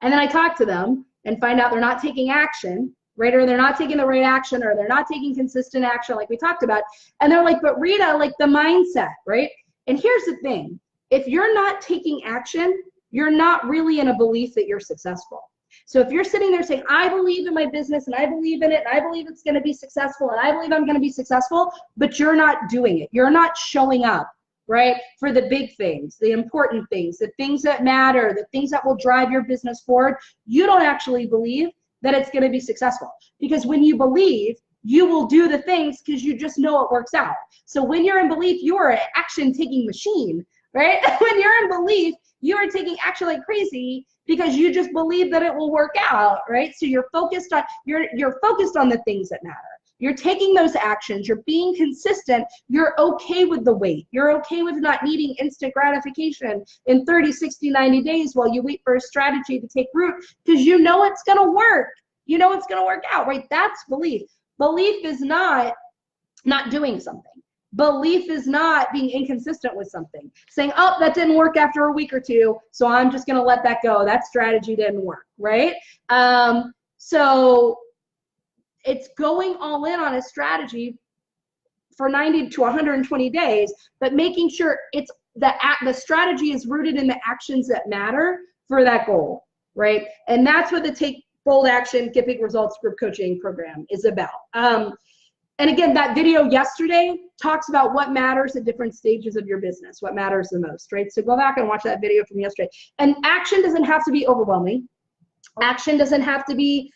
And then I talk to them and find out they're not taking action, right? Or they're not taking the right action, or they're not taking consistent action like we talked about. And they're like, but Rita, like, the mindset, right? And here's the thing. If you're not taking action, you're not really in a belief that you're successful. So if you're sitting there saying, I believe in my business and I believe in it and I believe it's going to be successful and I believe I'm going to be successful, but you're not doing it. You're not showing up, right, for the big things, the important things, the things that matter, the things that will drive your business forward. You don't actually believe that it's going to be successful, because when you believe, you will do the things because you just know it works out. So when you're in belief, you are an action-taking machine, right? When you're in belief, you are taking action like crazy because you just believe that it will work out, right? So you're focused on the things that matter. You're taking those actions. You're being consistent. You're okay with the wait. You're okay with not needing instant gratification in 30, 60, 90 days while you wait for a strategy to take root, because you know it's going to work. You know it's going to work out, right? That's belief. Belief is not doing something. Belief is not being inconsistent with something. Saying, oh, that didn't work after a week or two, so I'm just going to let that go. That strategy didn't work, right? So it's going all in on a strategy for 90 to 120 days, but making sure it's the strategy is rooted in the actions that matter for that goal, right? And that's what the Take Bold Action, Get Big Results group coaching program is about. And again, that video yesterday talks about what matters at different stages of your business, what matters the most, right? So go back and watch that video from yesterday. And action doesn't have to be overwhelming. Action doesn't have to be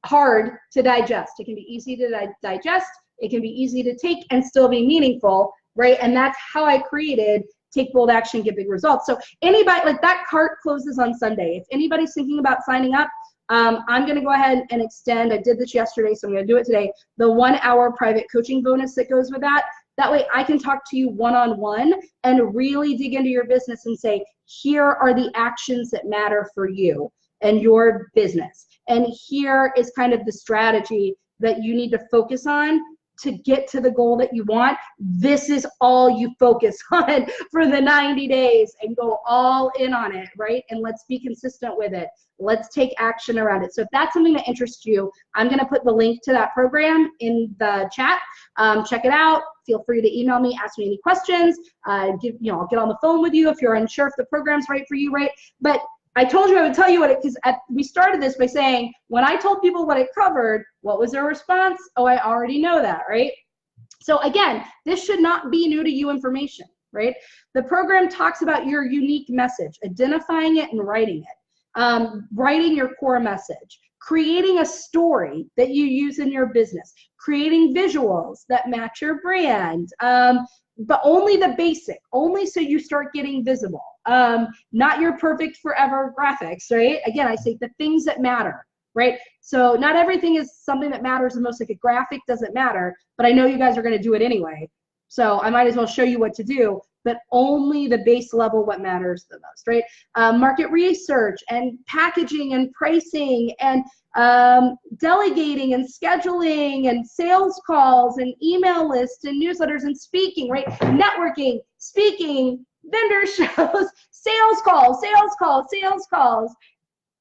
hard to digest. It can be easy to digest. It can be easy to take and still be meaningful, right? And that's how I created Take Bold Action, Get Big Results. So anybody, like that cart closes on Sunday. If anybody's thinking about signing up, I'm going to go ahead and extend, I did this yesterday, so I'm going to do it today, the 1-hour private coaching bonus that goes with that. That way I can talk to you one-on-one and really dig into your business and say, here are the actions that matter for you and your business. And here is kind of the strategy that you need to focus on to get to the goal that you want. This is all you focus on for the 90 days and go all in on it, right? And let's be consistent with it. Let's take action around it. So if that's something that interests you, I'm gonna put the link to that program in the chat. Check it out. Feel free to email me, ask me any questions. I'll get on the phone with you if you're unsure if the program's right for you, right? But I told you I would tell you what it, because we started this by saying, when I told people what it covered, what was their response? Oh, I already know that, right? So again, this should not be new to you information, right? The program talks about your unique message, identifying it and writing it, writing your core message, creating a story that you use in your business, creating visuals that match your brand, but only the basic, only so you start getting visible. Not your perfect forever graphics, right? Again, I say the things that matter, right? So not everything is something that matters the most. Like a graphic doesn't matter, but I know you guys are going to do it anyway. So I might as well show you what to do, but only the base level what matters the most, right? Market research and packaging and pricing and delegating and scheduling and sales calls and email lists and newsletters and speaking, right? Networking, speaking, vendor shows, sales calls,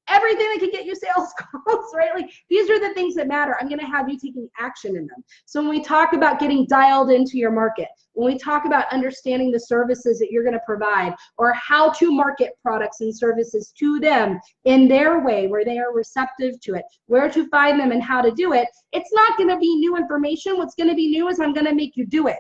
everything that can get you sales calls, right? Like these are the things that matter. I'm going to have you taking action in them. So when we talk about getting dialed into your market, when we talk about understanding the services that you're going to provide or how to market products and services to them in their way where they are receptive to it, where to find them and how to do it, it's not going to be new information. What's going to be new is I'm going to make you do it.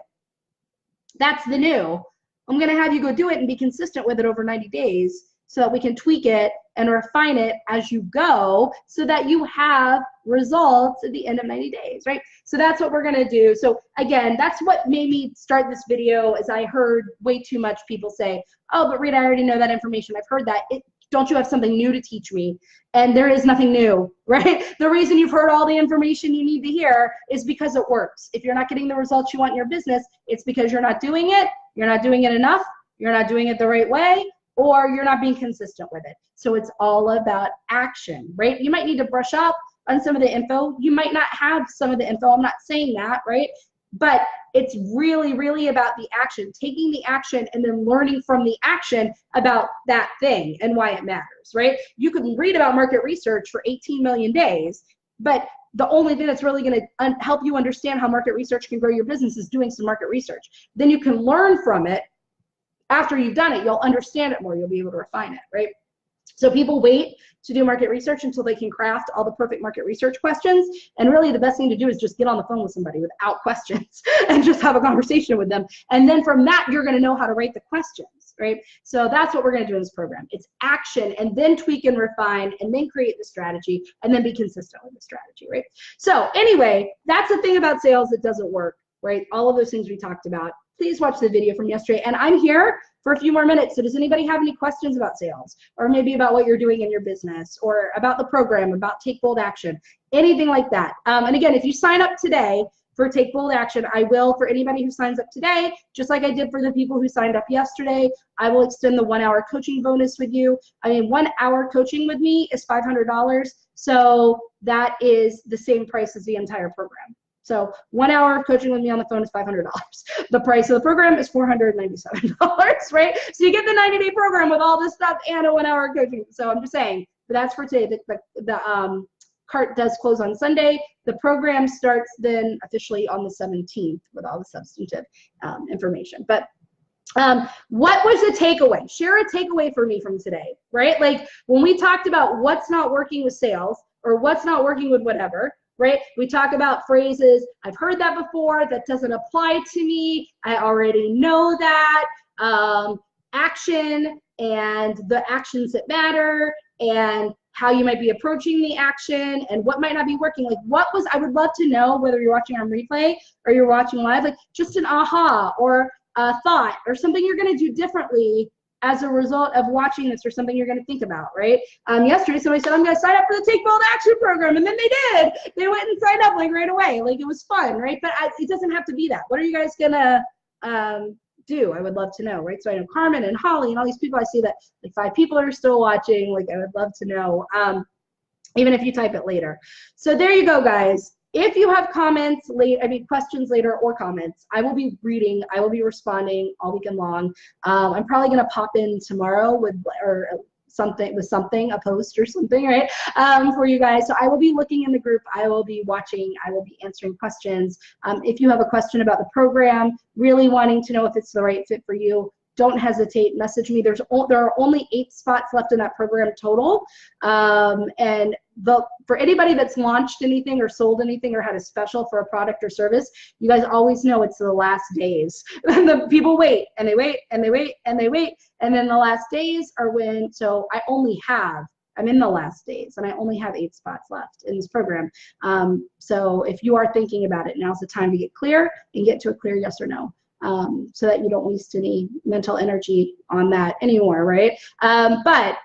That's the new. I'm going to have you go do it and be consistent with it over 90 days so that we can tweak it and refine it as you go so that you have results at the end of 90 days, right? So that's what we're going to do. So again, that's what made me start this video, as I heard way too much people say, oh, but Rita, I already know that information. I've heard that. Don't you have something new to teach me? And there is nothing new, right? The reason you've heard all the information you need to hear is because it works. If you're not getting the results you want in your business, it's because you're not doing it, you're not doing it enough, you're not doing it the right way, or you're not being consistent with it. So it's all about action, right? You might need to brush up on some of the info. You might not have some of the info. I'm not saying that, right? But it's really, really about the action, taking the action and then learning from the action about that thing and why it matters, right? You can read about market research for 18 million days, but the only thing that's really going to help you understand how market research can grow your business is doing some market research. Then you can learn from it. After you've done it, you'll understand it more. You'll be able to refine it, right? So people wait to do market research until they can craft all the perfect market research questions. And really the best thing to do is just get on the phone with somebody without questions and just have a conversation with them. And then from that, you're going to know how to write the questions, right? So that's what we're going to do in this program. It's action and then tweak and refine and then create the strategy and then be consistent with the strategy, right? So anyway, that's the thing about sales that doesn't work, right? All of those things we talked about. please watch the video from yesterday. And I'm here for a few more minutes. So does anybody have any questions about sales, or maybe about what you're doing in your business, or about the program, about Take Bold Action, anything like that? And again, if you sign up today for Take Bold Action, I will, for anybody who signs up today, just like I did for the people who signed up yesterday, I will extend the 1 hour coaching bonus with you. I mean, 1 hour coaching with me is $500. So that is the same price as the entire program. So 1 hour of coaching with me on the phone is $500. The price of the program is $497, right? So you get the 90-day program with all this stuff and a 1 hour coaching. So I'm just saying, but that's for today. The cart does close on Sunday. The program starts then officially on the 17th with all the substantive information. But what was the takeaway? Share a takeaway for me from today, right? Like when we talked about what's not working with sales or what's not working with whatever, right? We talk about phrases, I've heard that before, that doesn't apply to me, I already know that, action and the actions that matter, and how you might be approaching the action and what might not be working. Like what was, I would love to know, whether you're watching on replay or you're watching live, like just an aha or a thought or something you're gonna do differently as a result of watching this, or something you're going to think about, right? Yesterday, somebody said, I'm going to sign up for the Take Bold Action program. And then they did. They went and signed up like right away. Like it was fun, right? But it doesn't have to be that. What are you guys going to do? I would love to know, right? So I know Carmen and Holly and all these people. I see that like 5 people are still watching. Like I would love to know, even if you type it later. So there you go, guys. If you have comments questions later or comments, I will be reading, I will be responding all weekend long. I'm probably gonna pop in tomorrow with something, a post or something, right? For you guys. So I will be looking in the group, I will be watching, I will be answering questions. If you have a question about the program, really wanting to know if it's the right fit for you, don't hesitate, message me. There are only 8 spots left in that program total. And for anybody that's launched anything or sold anything or had a special for a product or service, you guys always know it's the last days. The people wait and they wait and they wait and they wait. And then the last days are when, so I'm in the last days and I only have 8 spots left in this program. So if you are thinking about it, now's the time to get clear and get to a clear yes or no. So that you don't waste any mental energy on that anymore, right? But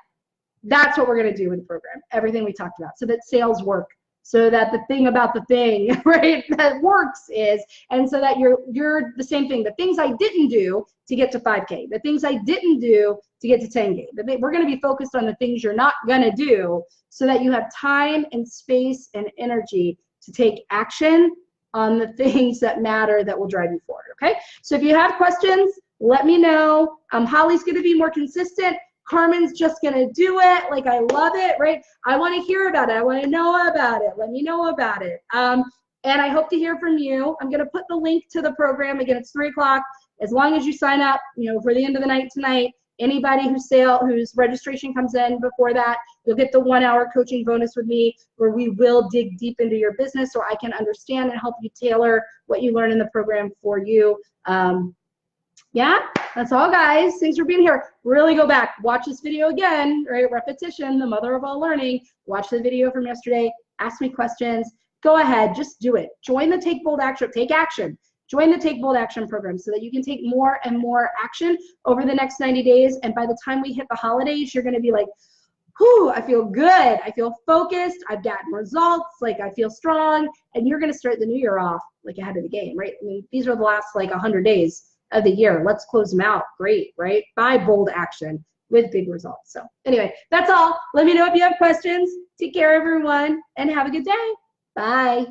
that's what we're going to do with the program, everything we talked about, so that sales work, so that the thing about the thing, right, that works is, and so that you're the same thing, the things I didn't do to get to 5K, the things I didn't do to get to 10K, we're going to be focused on the things you're not going to do, so that you have time and space and energy to take action on the things that matter that will drive you forward, okay? So if you have questions, let me know. Holly's gonna be more consistent. Carmen's just gonna do it. Like, I love it, right? I wanna hear about it. I wanna know about it. Let me know about it. And I hope to hear from you. I'm gonna put the link to the program. Again, it's 3 o'clock. As long as you sign up, for the end of the night tonight, anybody whose registration comes in before that, you'll get the 1 hour coaching bonus with me, where we will dig deep into your business so I can understand and help you tailor what you learn in the program for you. Yeah, that's all, guys. Thanks for being here. Really go back, watch this video again, right? Repetition, the mother of all learning. Watch the video from yesterday, ask me questions. Go ahead, just do it. Join the Take Bold Action, take action. Join the Take Bold Action program so that you can take more and more action over the next 90 days. And by the time we hit the holidays, you're going to be like, whew, I feel good. I feel focused. I've gotten results. Like, I feel strong. And you're going to start the new year off like ahead of the game, right? I mean, these are the last like 100 days of the year. Let's close them out. Great, right? By bold action with big results. So anyway, that's all. Let me know if you have questions. Take care, everyone, and have a good day. Bye.